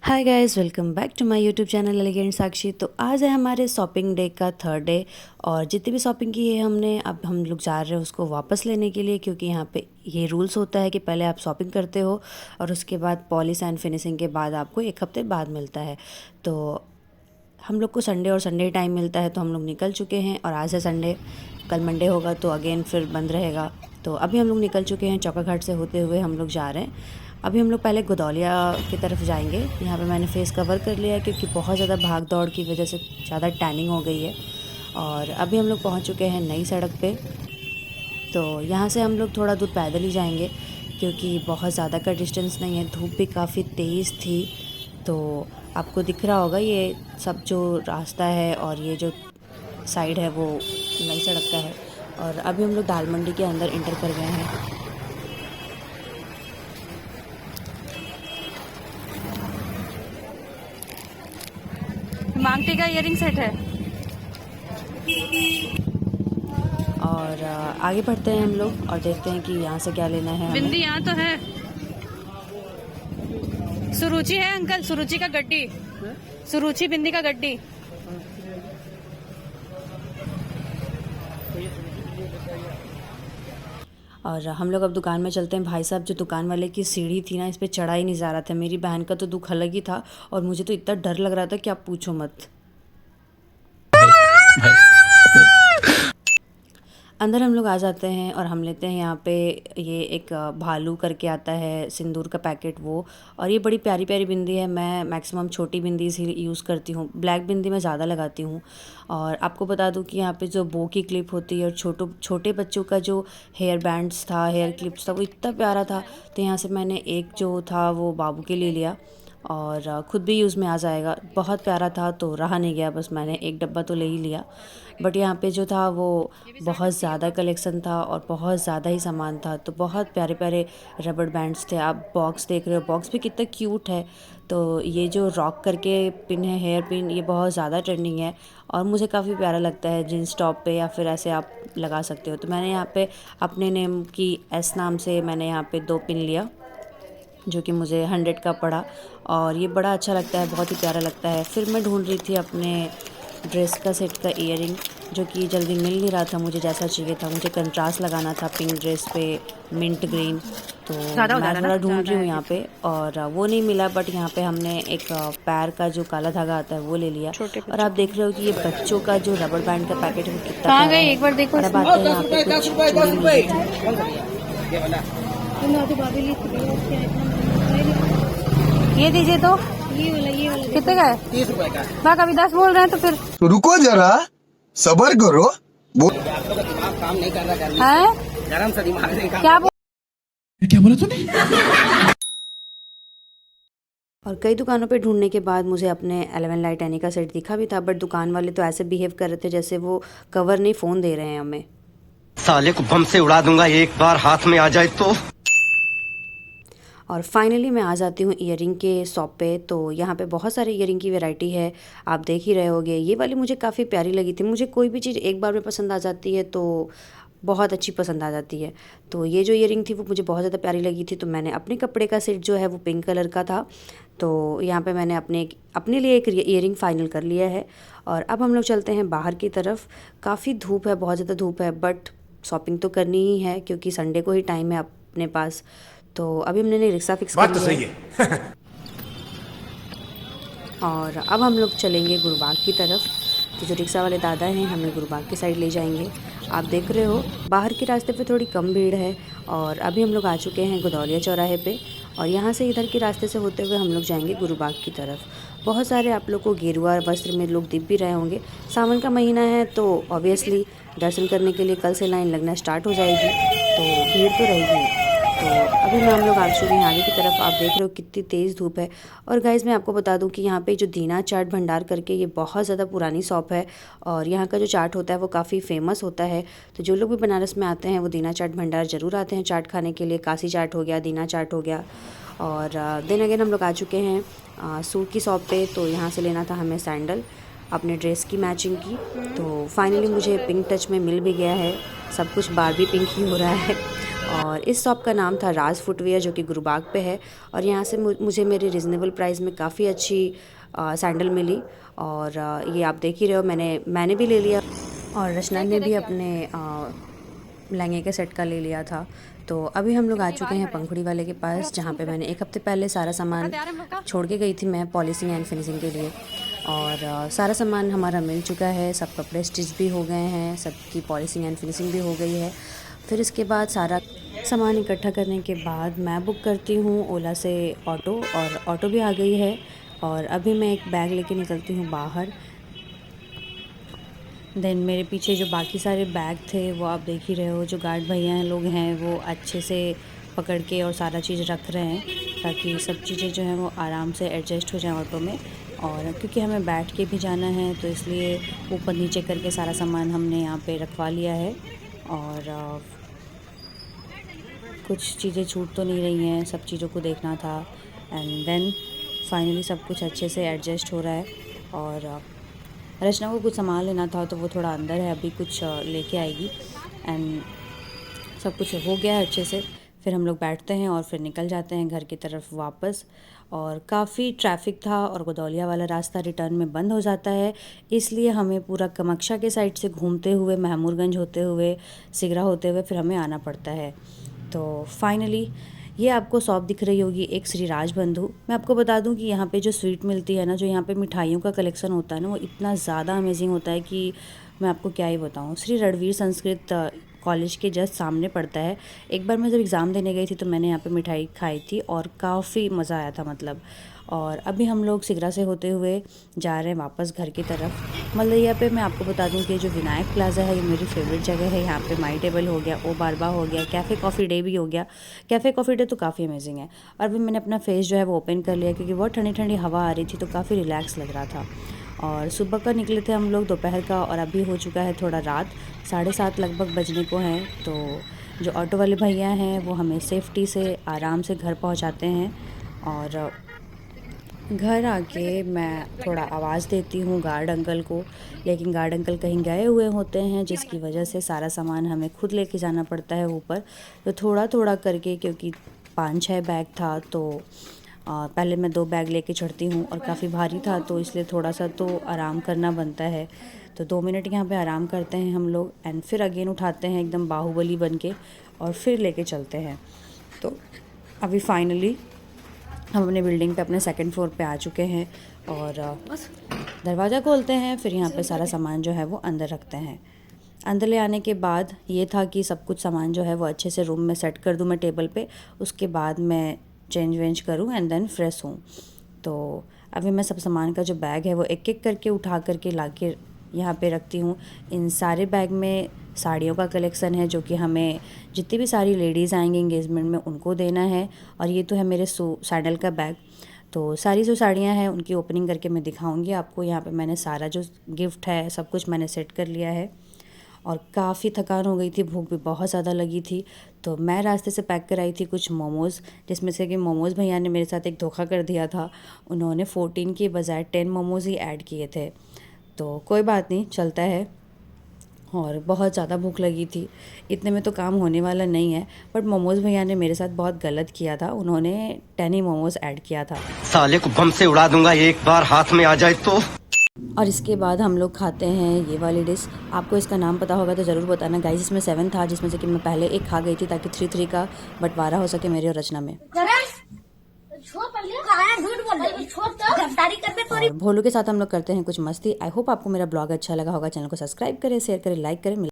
Hi guys, welcome back to my YouTube channel elegant Sakshi. तो आज है हमारे शॉपिंग डे का थर्ड डे और जितनी भी शॉपिंग की है हमने, अब हम लोग जा रहे हैं उसको वापस लेने के लिए, क्योंकि यहाँ पे ये रूल्स होता है कि पहले आप शॉपिंग करते हो और उसके बाद पॉलिश एंड फिनिशिंग के बाद आपको एक हफ्ते बाद मिलता है। तो हम लोग को संडे और संडे टाइम मिलता है, तो हम लोग निकल चुके हैं और आज है संडे, कल मंडे होगा तो अगेन फिर बंद रहेगा। तो अभी हम लोग निकल चुके हैं, चौका घाट से होते हुए हम लोग जा रहे हैं। अभी हम लोग पहले गदौलिया की तरफ जाएंगे। यहाँ पे मैंने फेस कवर कर लिया है क्योंकि बहुत ज़्यादा भाग दौड़ की वजह से ज़्यादा टैनिंग हो गई है। और अभी हम लोग पहुँच चुके हैं नई सड़क पे। तो यहाँ से हम लोग थोड़ा दूर पैदल ही जाएंगे क्योंकि बहुत ज़्यादा का डिस्टेंस नहीं है। धूप भी काफ़ी तेज़ थी, तो आपको दिख रहा होगा ये सब जो रास्ता है और ये जो साइड है वो नई सड़क का है। और अभी हम लोग दाल मंडी के अंदर इंटर कर गए हैं। मांगटी का इयरिंग सेट है। और आगे बढ़ते हैं हम लोग और देखते हैं कि यहाँ से क्या लेना है हमें। बिंदी यहाँ तो है। सुरुचि है अंकल, सुरुचि का गड्डी, सुरुचि बिंदी का गड्डी। और हम लोग अब दुकान में चलते हैं। भाई साहब, जो दुकान वाले की सीढ़ी थी ना, इस पर चढ़ा ही नहीं जा रहा था। मेरी बहन का तो दुख अलग ही था और मुझे तो इतना डर लग रहा था कि आप पूछो मत। अंदर हम लोग आ जाते हैं और हम लेते हैं यहाँ पे ये एक भालू करके आता है सिंदूर का पैकेट वो। और ये बड़ी प्यारी प्यारी बिंदी है। मैं मैक्सिमम छोटी बिंदी ही यूज़ करती हूँ, ब्लैक बिंदी मैं ज़्यादा लगाती हूँ। और आपको बता दूँ कि यहाँ पे जो बो की क्लिप होती है और छोटे बच्चों का जो हेयर बैंड्स था, हेयर क्लिप्स था, वो इतना प्यारा था। तो यहाँ से मैंने एक जो था वो बाबू के लिए लिया और ख़ुद भी यूज़ में आ जाएगा। बहुत प्यारा था तो रहा नहीं गया, बस मैंने एक डब्बा तो ले ही लिया। बट यहाँ पे जो था वो बहुत ज़्यादा कलेक्शन था और बहुत ज़्यादा ही सामान था। तो बहुत प्यारे प्यारे रबड़ बैंड्स थे। आप बॉक्स देख रहे हो, बॉक्स भी कितना क्यूट है। तो ये जो रॉक करके पिन है, हेयर पिन, ये बहुत ज़्यादा ट्रेंडिंग है और मुझे काफ़ी प्यारा लगता है। जीन्स टॉप पे या फिर ऐसे आप लगा सकते हो। तो मैंने यहाँ पे अपने नेम की एस नाम से मैंने यहाँ पे 2 पिन लिया, जो कि मुझे 100 का पड़ा और ये बड़ा अच्छा लगता है, बहुत ही प्यारा लगता है। फिर मैं ढूंढ रही थी अपने ड्रेस का सेट का ईयरिंग, जो कि जल्दी मिल नहीं रहा था मुझे जैसा चाहिए था। मुझे कंट्रास्ट लगाना था पिंक ड्रेस पे मिंट ग्रीन। तो मैं थोड़ा ढूंढ रही हूँ यहाँ पे और वो नहीं मिला। बट यहाँ पे हमने एक पैर का जो काला धागा आता है वो ले लिया। और आप देख रहे हो कि ये बच्चों का जो रबर बैंड का पैकेट है वो कितना कहाँ प्यारा गए है। एक बार देखो। और अब आते हैं यहाँ पे कुछ चूड़ी मिली थी। ये दीजिए तो। ये वाला कितने का है? 30 रुपए का। बात अभी 10 बोल रहे हैं तो फिर तो रुको जरा, सबर करो। आप लोग का दिमाग काम नहीं कर रहा है गरम सा दिमाग नहीं काम। क्या बोल। क्या बोला तूने? और कई दुकानों पे ढूंढने के बाद मुझे अपने 11 लाइट एनी का सेट दिखा भी था। बट दुकान वाले तो ऐसे बिहेव कर रहे थे जैसे वो कवर नहीं फ़ोन दे रहे हैं हमें। साले को बम से उड़ा दूंगा एक बार हाथ में आ जाए तो। और फाइनली मैं आ जाती हूँ ईयरिंग के शॉप पे। तो यहाँ पे बहुत सारे ईयरिंग की वैरायटी है, आप देख ही रहे होगे। ये वाली मुझे काफ़ी प्यारी लगी थी। मुझे कोई भी चीज़ एक बार में पसंद आ जाती है तो बहुत अच्छी पसंद आ जाती है। तो ये जो ईयरिंग थी वो मुझे बहुत ज़्यादा प्यारी लगी थी। तो मैंने अपने कपड़े का सेट जो है वो पिंक कलर का था। तो यहाँ पे मैंने अपने लिए एक ईयरिंग फ़ाइनल कर लिया है। और अब हम लोग चलते हैं बाहर की तरफ। काफ़ी धूप है, बहुत ज़्यादा धूप है, बट शॉपिंग तो करनी ही है क्योंकि संडे को ही टाइम है अपने पास। तो अभी हमने रिक्शा फिक्स कर लिया। बात तो सही है। और अब हम लोग चलेंगे गुरुबाग की तरफ। तो जो रिक्शा वाले दादा हैं हमें गुरुबाग की साइड ले जाएंगे। आप देख रहे हो बाहर के रास्ते पे थोड़ी कम भीड़ है। और अभी हम लोग आ चुके हैं गदौलिया चौराहे पे और यहाँ से इधर के रास्ते से होते हुए हम लोग जाएंगे गुरुबाग की तरफ। बहुत सारे आप लोग को गेरुआ वस्त्र में लोग दिख भी रहे होंगे। सावन का महीना है तो ऑब्वियसली दर्शन करने के लिए कल से लाइन लगना स्टार्ट हो जाएगी, तो भीड़ तो रहेगी। तो अभी हम लोग आ चुके हैं आगे की तरफ। आप देख रहे हो कितनी तेज़ धूप है। और गाइज़ मैं आपको बता दूं कि यहाँ पे जो दीना चाट भंडार करके ये बहुत ज़्यादा पुरानी शॉप है और यहाँ का जो चाट होता है वो काफ़ी फेमस होता है। तो जो लोग भी बनारस में आते हैं वो दीना चाट भंडार ज़रूर आते हैं चाट खाने के लिए। काशी चाट हो गया, दीना चाट हो गया। और देन अगेन हम लोग आ चुके हैं सूट की शॉप पे। तो यहाँ से लेना था हमें सैंडल अपने ड्रेस की मैचिंग की। तो फाइनली मुझे पिंक टच में मिल भी गया है। सब कुछ बारबी पिंक ही हो रहा है। और इस शॉप का नाम था राज फुटवियर, जो कि गुरुबाग पे है। और यहाँ से मुझे मेरे रिजनेबल प्राइस में काफ़ी अच्छी सैंडल मिली। और ये आप देख ही रहे हो, मैंने भी ले लिया और रचना ने भी अपने लहंगे के सेट का ले लिया था। तो अभी हम लोग आ चुके हैं पंखुड़ी वाले के पास, जहाँ पे मैंने एक हफ्ते पहले सारा सामान छोड़ के गई थी मैं पॉलिशिंग एंड फिनिशिंग के लिए। और सारा सामान हमारा मिल चुका है, सब कपड़े स्टिच भी हो गए हैं, सबकी पॉलिशिंग एंड फिनिशिंग भी हो गई है। फिर इसके बाद सारा सामान इकट्ठा करने के बाद मैं बुक करती हूँ ओला से ऑटो, और ऑटो भी आ गई है। और अभी मैं एक बैग लेके निकलती हूँ बाहर। देन मेरे पीछे जो बाकी सारे बैग थे वो आप देख ही रहे हो, जो गार्ड भैया लोग हैं वो अच्छे से पकड़ के और सारा चीज़ रख रहे हैं, ताकि सब चीज़ें जो हैं वो आराम से एडजस्ट हो जाएं ऑटो में। और क्योंकि हमें बैठ के भी जाना है तो इसलिए ऊपर नीचे करके सारा सामान हमने यहाँ पे रखवा लिया है। और कुछ चीज़ें छूट तो नहीं रही हैं, सब चीज़ों को देखना था। एंड देन फाइनली सब कुछ अच्छे से एडजस्ट हो रहा है। और रचना को कुछ सामान लेना था तो वो थोड़ा अंदर है, अभी कुछ लेके आएगी। एंड सब कुछ हो गया है अच्छे से। फिर हम लोग बैठते हैं और फिर निकल जाते हैं घर की तरफ वापस। और काफ़ी ट्रैफिक था और गोदौलिया वाला रास्ता रिटर्न में बंद हो जाता है, इसलिए हमें पूरा कामाख्या के साइड से घूमते हुए, महमूरगंज होते हुए, सिगरा होते हुए फिर हमें आना पड़ता है। तो फाइनली ये आपको शॉप दिख रही होगी, एक श्री राज बंधु। मैं आपको बता दूं कि यहाँ पे जो स्वीट मिलती है ना, जो यहाँ पे मिठाइयों का कलेक्शन होता है ना, वो इतना ज़्यादा अमेजिंग होता है कि मैं आपको क्या ही बताऊँ। श्री रणवीर संस्कृत कॉलेज के जस्ट सामने पड़ता है। एक बार मैं जब एग्ज़ाम देने गई थी तो मैंने यहाँ पे मिठाई खाई थी और काफ़ी मज़ा आया था मतलब। और अभी हम लोग सिगरा से होते हुए जा रहे हैं वापस घर की तरफ। मलदैया पे मैं आपको बता दूं कि जो विनायक प्लाजा है ये मेरी फेवरेट जगह है। यहाँ पे माई टेबल हो गया, ओ बारबा हो गया, कैफ़े कॉफ़ी डे भी हो गया। कैफ़े कॉफ़ी डे तो काफ़ी अमेजिंग है। और अभी मैंने अपना फेस जो है वो ओपन कर लिया, क्योंकि बहुत ठंडी ठंडी हवा आ रही थी तो काफ़ी रिलैक्स लग रहा था। और सुबह का निकले थे हम लोग, दोपहर का, और अभी हो चुका है थोड़ा रात, 7:30 लगभग बजने को हैं। तो जो ऑटो वाले भैया हैं वो हमें सेफ्टी से आराम से घर पहुंचाते हैं। और घर आके मैं थोड़ा आवाज़ देती हूँ गार्ड अंकल को, लेकिन गार्ड अंकल कहीं गए हुए होते हैं, जिसकी वजह से सारा सामान हमें खुद लेके जाना पड़ता है ऊपर। तो थोड़ा थोड़ा करके, क्योंकि 5-6 बैग था तो पहले मैं 2 बैग लेके चढ़ती हूँ और काफ़ी भारी था, तो इसलिए थोड़ा सा तो आराम करना बनता है। तो 2 मिनट यहाँ पे आराम करते हैं हम लोग, एंड फिर अगेन उठाते हैं एकदम बाहुबली बन के और फिर लेके चलते हैं। तो अभी फाइनली हम अपने बिल्डिंग पे अपने 2nd फ्लोर पे आ चुके हैं और दरवाज़ा खोलते हैं। फिर यहाँ पे सारा सामान जो है वो अंदर रखते हैं। अंदर ले आने के बाद ये था कि सब कुछ सामान जो है वो अच्छे से रूम में सेट कर दूँ मैं टेबल पे, उसके बाद मैं चेंज वेंज करूँ एंड देन फ्रेश हूँ। तो अभी मैं सब सामान का जो बैग है वो एक एक करके उठा करके ला के यहाँ पे रखती हूँ। इन सारे बैग में साड़ियों का कलेक्शन है, जो कि हमें जितनी भी सारी लेडीज़ आएंगी एंगेजमेंट में उनको देना है। और ये तो है मेरे सैंडल का बैग। तो सारी जो साड़ियाँ हैं उनकी ओपनिंग करके मैं दिखाऊंगी आपको। यहाँ पे मैंने सारा जो गिफ्ट है सब कुछ मैंने सेट कर लिया है। और काफ़ी थकान हो गई थी, भूख भी बहुत ज़्यादा लगी थी, तो मैं रास्ते से पैक कराई थी कुछ मोमोज़, जिसमें से कि मोमोज़ भैया ने मेरे साथ एक धोखा कर दिया था। उन्होंने 14 की बजाय 10 मोमोज़ ही ऐड किए थे। तो कोई बात नहीं, चलता है। और बहुत ज़्यादा भूख लगी थी, इतने में तो काम होने वाला नहीं है। बट मोमोज़ भैया ने मेरे साथ बहुत गलत किया था, उन्होंने 10 ही मोमोज़ ऐड किया था। साले को बम से उड़ा दूंगा एक बार हाथ में आ जाए तो। और इसके बाद हम लोग खाते हैं ये वाली डिश। आपको इसका नाम पता होगा तो ज़रूर बताना गाइस। इसमें 7 था, जिसमें से कि मैं पहले एक खा गई थी, ताकि 3-3 का बंटवारा हो सके मेरे और रचना में। और भोलू के साथ हम लोग करते हैं कुछ मस्ती। आई होप आपको मेरा ब्लॉग अच्छा लगा होगा। चैनल को सब्सक्राइब करें, शेयर करें, लाइक करें।